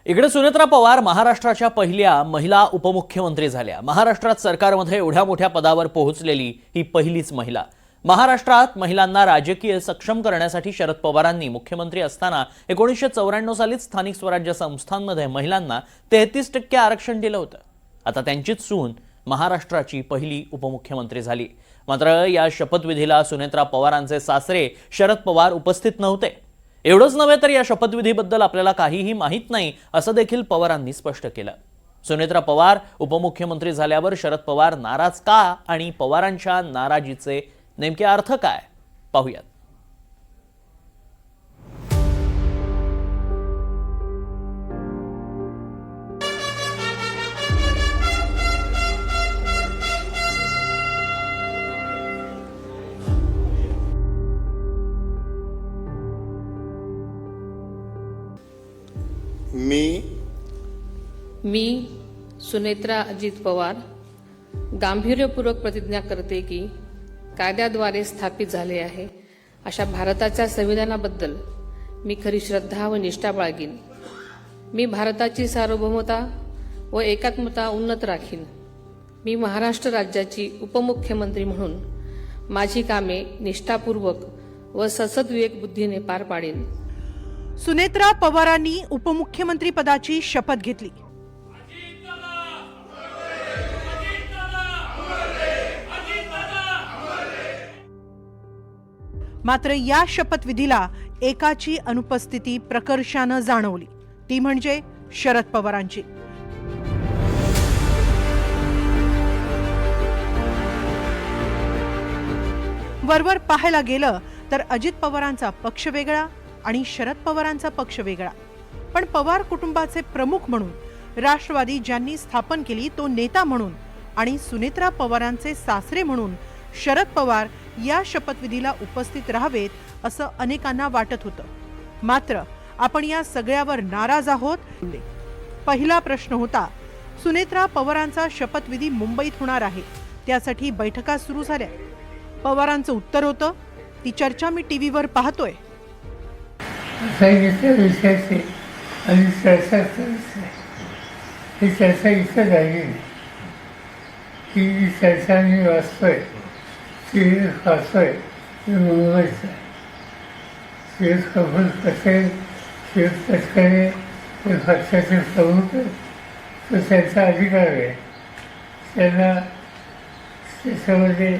इकडे सुनेत्रा पवार महाराष्ट्राच्या पहिल्या महिला उपमुख्यमंत्री झाल्या। महाराष्ट्रात सरकारमध्ये एवढ्या मोठ्या पदावर पोहोचलेली ही पहिलीच महिला। महाराष्ट्रात महिलांना राजकीय सक्षम करण्यासाठी शरद पवारांनी मुख्यमंत्री असताना 1994 साली स्थानिक स्वराज्य संस्थांमध्ये महिलांना 33% आरक्षण दिलं होतं। आता त्यांचीच सून महाराष्ट्राची पहिली उपमुख्यमंत्री झाली। मात्र या शपथविधीला सुनेत्रा पवारांचे सासरे शरद पवार उपस्थित नव्हते। एवढंच नव्हे तर या शपथविधीबद्दल आपल्याला काहीही माहित नाही असं देखील पवारांनी स्पष्ट केलं। सुनेत्रा पवार उपमुख्यमंत्री झाल्यावर शरद पवार नाराज का आणि पवारांच्या नाराजीचे नेमके अर्थ काय पाहूयात। मी सुनेत्रा अजित पवार गांभीर्यपूर्वक प्रतिज्ञा करते की कायद्याद्वारे स्थापित झाले आहे अशा भारताच्या संविधानाबद्दल मी खरी श्रद्धा व निष्ठा बाळगीन। मी भारताची सार्वभौमता व एकात्मता उन्नत राखीन। मी महाराष्ट्र राज्याची उपमुख्यमंत्री म्हणून माझी कामे निष्ठापूर्वक व सद्विवेक बुद्धीने पार पाडीन। सुनेत्रा पवारांनी उपमुख्यमंत्री पदाची शपथ घेतली। मात्र या शपथविधीला एकाची अनुपस्थिती प्रकर्षानं जाणवली, ती म्हणजे शरद पवारांची। वरवर पाहायला गेलं तर अजित पवारांचा पक्ष वेगळा आणि शरद पवारांचा पक्ष वेगळा, पण पवार कुटुंबाचे प्रमुख म्हणून, राष्ट्रवादी ज्यांनी स्थापन केली तो नेता म्हणून आणि सुनेत्रा पवारांचे सासरे म्हणून शरद पवार या शपथविधीला उपस्थित राहावेत असं अनेकांना वाटत होतं। मात्र आपण या सगळ्यावर नाराज आहोत। पहिला प्रश्न होता, सुनेत्रा पवारांचा शपथविधी मुंबईत होणार आहे, त्यासाठी बैठका सुरू झाल्या। पवारांचं उत्तर होतं, ती चर्चा मी टीव्हीवर पाहतोय। चर्चा इतकं झाली की चर्चा मी वाचतोय वाचतोय मुंबईचा शिव कपूर पटेल, शिव तटकरे हे पक्षाचे प्रमुख, तो त्यांचा अधिकार आहे। त्यांना त्याच्यामध्ये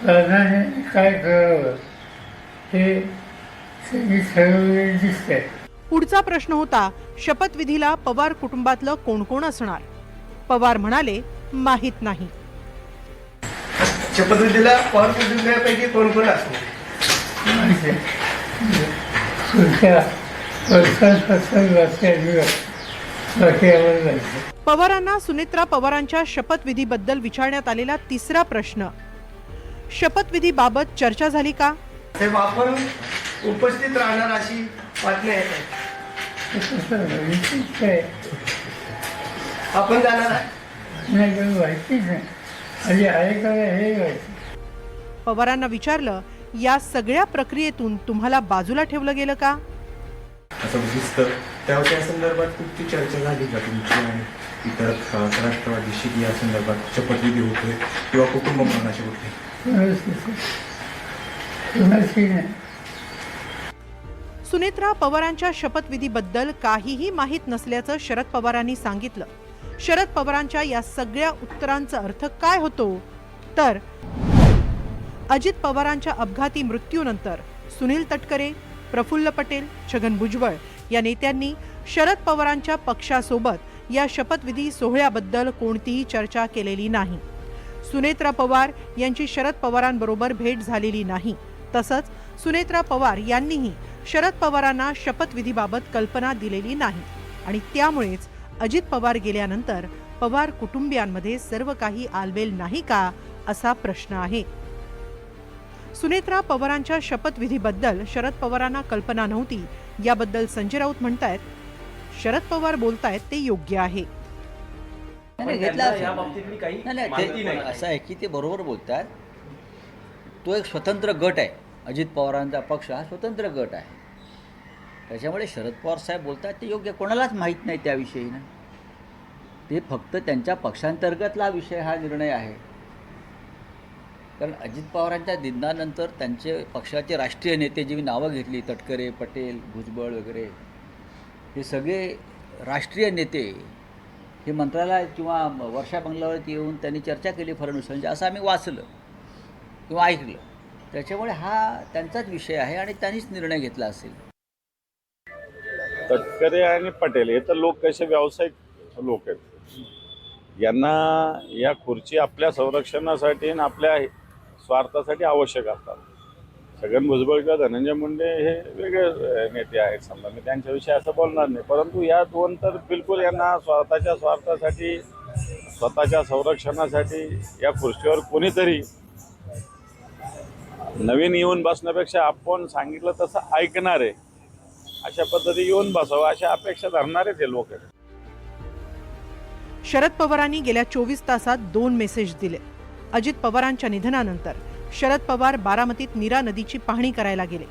प्राधान्याने काय करावं हे त्यांनी ठरवलेले दिसतंय। पुढचा प्रश्न होता, शपथविधीला पवार कुटुंबातलं कोण कोण असणार? पवार म्हणाले, माहित नाही। शपथविधीला पवार कुटुंबियापैकी कोण कोण असणार? पवारांना सुनेत्रा पवारांच्या शपथविधीबद्दल विचारण्यात आलेला तिसरा प्रश्न, शपथविधीबाबत चर्चा झाली का? आपण उपस्थित राहणार अशी बातमी आहे। आपण जाणार आहे? पवारांना विचारलं, या सगळ्या प्रक्रियेतून तुम्हाला बाजूला ठेवलं गेलं का? असं दिसतं। त्या संदर्भात खूप चर्चा झाली का तुमची आणि इतर राष्ट्रवादीशी या संदर्भात शपथविधी होतोय किंवा कुटुंब मरणाचे होते? सुनेत्रा पवारांच्या शपथविधीबद्दल काहीही माहीत नसल्याचं शरद पवारांनी सांगितलं। शरद पवारांच्या या सगळ्या उत्तरांचा अर्थ काय होतो? तर अजित पवारांच्या अपघाती मृत्यूनंतर सुनील तटकरे, प्रफुल्ल पटेल, छगन भुजबळ या नेत्यांनी शरद पवारांच्या पक्षासोबत या शपथविधी सोहळ्याबद्दल कोणतीही चर्चा केलेली नाही। सुनेत्रा पवार यांची शरद पवारांबरोबर भेट झालेली नाही। तसंच सुनेत्रा पवार यांनीही शरद पवारांना शपथविधीबाबत कल्पना दिलेली नाही आणि त्यामुळेच अजित पवार गेल्यानंतर पवार कुटुंबियांमध्ये सर्व काही आलबेल नाही का, असा प्रश्न आहे। सुनेत्रा पवारांच्या शपथविधीबद्दल शरद पवारांना कल्पना नव्हती याबद्दल संजय राऊत म्हणतायत, शरद पवार बोलतायत ते योग्य आहे। असं आहे की ते बरोबर बोलतात। तो एक स्वतंत्र गट आहे। अजित पवारांचा पक्ष हा स्वतंत्र गट आहे। त्याच्यामुळे शरद पवार साहेब बोलतात ते योग्य, कोणालाच माहीत नाही त्याविषयी ना. ते फक्त त्यांच्या पक्षांतर्गतला विषय हा निर्णय आहे. कारण अजित पवारांच्या निधनानंतर त्यांचे पक्षाचे राष्ट्रीय नेते जी नावं घेतली, तटकरे, पटेल, भुजबळ वगैरे, हे सगळे राष्ट्रीय नेते हे मंत्रालयात किंवा वर्षा बंगल्यावरती येऊन त्यांनी चर्चा केली फडणवीसांची, असं आम्ही वाचलं किंवा ऐकलं. त्याच्यामुळे हा त्यांचाच विषय आहे आणि त्यांनीच निर्णय घेतला असेल. तटकरे आणि पटेल हे तर लोक कसे व्यावसायिक लोक आहेत. यांना या खुर्ची आपल्या संरक्षणासाठी आणि आपल्या स्वार्थासाठी आवश्यक असतात. छगन भुजबळ किंवा धनंजय मुंडे हे वेगळे नेते आहेत, समजा मी त्यांच्याविषयी असं बोलणार नाही. परंतु या दोन तर बिलकुल यांना स्वतःच्या स्वार्थासाठी, स्वतःच्या संरक्षणासाठी या खुर्चीवर कोणीतरी नवीन येऊन बसण्यापेक्षा आपण सांगितलं तसं ऐकणार आहे अशा पद्धती येऊन बसावं अशा अपेक्षा धरणारेच हे लोक आहेत. शरद पवारांनी गेल्या 24 तासात 2 मेसेज दिले. अजित पवारांच्या निधनानंतर शरद पवार बारामतीत नीरा नदीची पाहणी करायला गेले.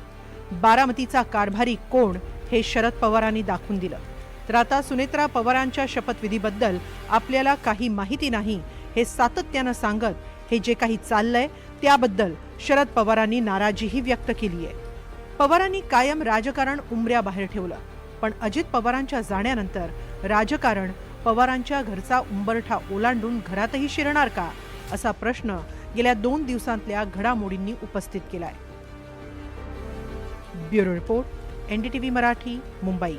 बारामतीचा कारभारी कोण हे शरद पवारांनी दाखवून दिलं. तर आता सुनेत्रा पवारांच्या शपथविधीबद्दल आपल्याला काही माहिती नाही हे सातत्यानं सांगत हे जे काही चाललंय त्याबद्दल शरद पवारांनी नाराजीही व्यक्त केली आहे. पवारांनी कायम राजकारण उंबऱ्याबाहेर ठेवलं, पण अजित पवारांच्या जाण्यानंतर राजकारण पवारांच्या घरचा उंबरठा ओलांडून घरातही शिरणार का, असा प्रश्न गेल्या 2 दिवसांतल्या घडामोडींनी उपस्थित केलाय. Bureau report, NDTV Marathi, Mumbai.